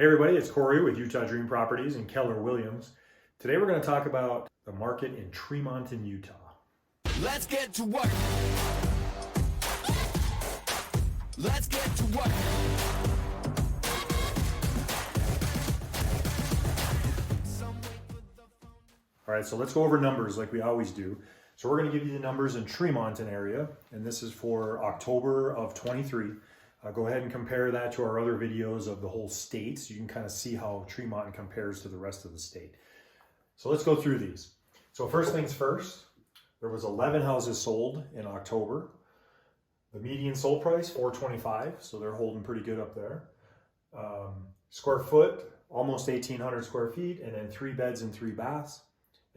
Hey everybody, it's Cory with Utah Dream Properties and Keller Williams. Today we're going to talk about the market in Tremonton, Utah. Let's get to work. Let's get to work. All right, so let's go over numbers like we always do. So we're going to give you the numbers in Tremonton area, and this is for October of 23. Go ahead and compare that to our other videos of the whole state so you can kind of see how Tremonton compares to the rest of the state. So let's go through these. So first things first, there was 11 houses sold in October. The median sold price, $425, so they're holding pretty good up there. Square foot, almost 1,800 square feet, and then 3 beds and 3 baths.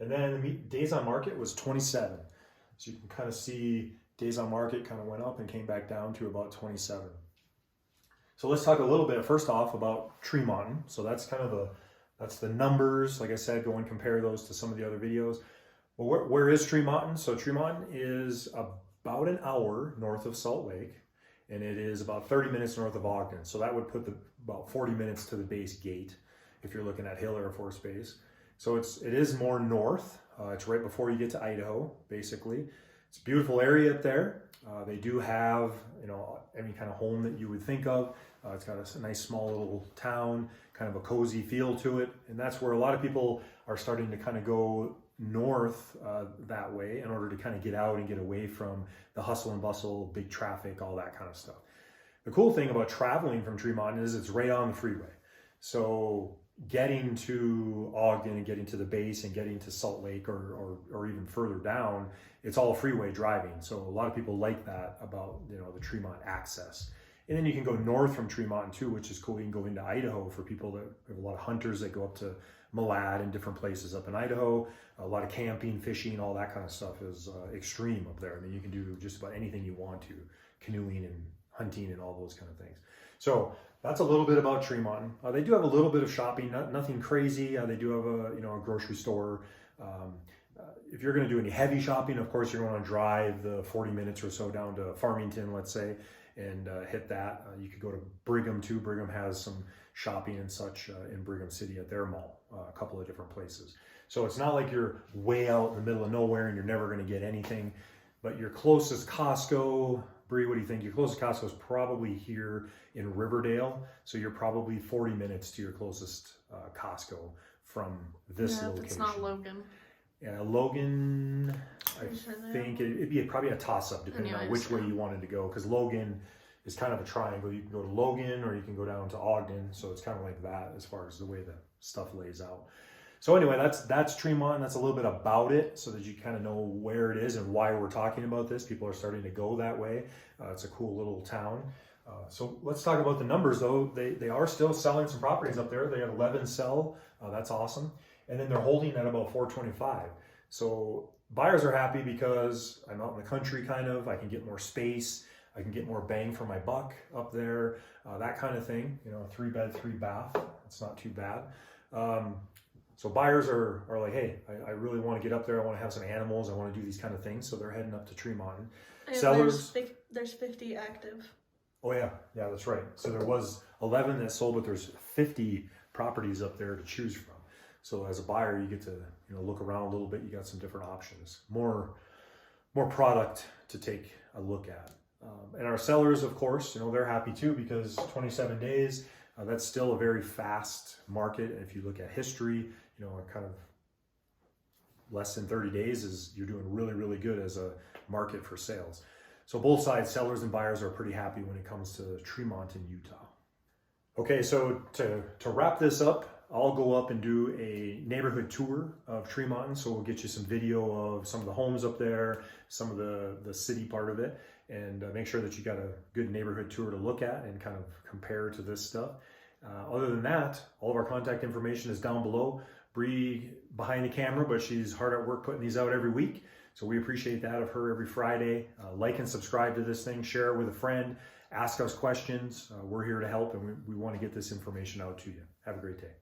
And then the days on market was 27. So you can kind of see days on market kind of went up and came back down to about 27. So let's talk a little bit first off about Tremonton. So that's kind of that's the numbers. Like I said, go and compare those to some of the other videos. Well, where is Tremonton? So Tremonton is about an hour north of Salt Lake, and it is about 30 minutes north of Ogden. So that would put about 40 minutes to the base gate if you're looking at Hill Air Force Base. So it is more north. It's right before you get to Idaho, basically. It's a beautiful area up there. They do have, any kind of home that you would think of. It's got a nice small little town, kind of a cozy feel to it. And that's where a lot of people are starting to kind of go north that way in order to kind of get out and get away from the hustle and bustle, big traffic, all that kind of stuff. The cool thing about traveling from Tremonton is it's right on the freeway. So getting to Ogden and getting to the base and getting to Salt Lake or even further down, it's all freeway driving. So a lot of people like that about the Tremont access. And then you can go north from Tremonton too, which is cool. You can go into Idaho for people that have a lot of hunters that go up to Malad and different places up in Idaho. A lot of camping, fishing, all that kind of stuff is extreme up there. I mean, you can do just about anything you want to, canoeing and hunting and all those kind of things. So that's a little bit about Tremonton. They do have a little bit of shopping, nothing crazy. They do have a grocery store. If you're going to do any heavy shopping, of course, you're going to drive the 40 minutes or so down to Farmington, let's say, and hit that. You could go to Brigham too. Brigham has some shopping and such in Brigham City at their mall, a couple of different places. So it's not like you're way out in the middle of nowhere and you're never going to get anything. But your closest Costco, Bree, what do you think? Your closest Costco is probably here in Riverdale. So you're probably 40 minutes to your closest Costco from this location. It's not Logan. Yeah, Logan, I think it'd be probably a toss-up depending on which way you wanted to go, because Logan is kind of a triangle. You can go to Logan or you can go down to Ogden, so it's kind of like that as far as the way the stuff lays out. So anyway, that's Tremonton. That's a little bit about it so that you kind of know where it is and why we're talking about this. People are starting to go that way. It's a cool little town. So let's talk about the numbers though. They are still selling some properties up there. They have 11 sell. That's awesome. And then they're holding at about 425. So buyers are happy because I'm out in the country kind of. I can get more space. I can get more bang for my buck up there. That kind of thing. 3 bed, 3 bath. It's not too bad. So buyers are like, hey, I really want to get up there. I want to have some animals. I want to do these kind of things. So they're heading up to Tremonton. Sellers. There's 50 active. Oh yeah, that's right. So there was 11 that sold, but there's 50 properties up there to choose from. So as a buyer, you get to look around a little bit. You got some different options, more product to take a look at. And our sellers, of course, they're happy too because 27 days. That's still a very fast market. And if you look at history, kind of less than 30 days is you're doing really, really good as a market for sales. So both sides, sellers and buyers, are pretty happy when it comes to Tremonton, Utah. Okay, so to wrap this up, I'll go up and do a neighborhood tour of Tremonton. So we'll get you some video of some of the homes up there, some of the city part of it, and make sure that you got a good neighborhood tour to look at and kind of compare to this stuff. Other than that, all of our contact information is down below. Bree behind the camera, but she's hard at work putting these out every week. So we appreciate that of her every Friday. Like and subscribe to this thing, share it with a friend, ask us questions. We're here to help, and we want to get this information out to you. Have a great day.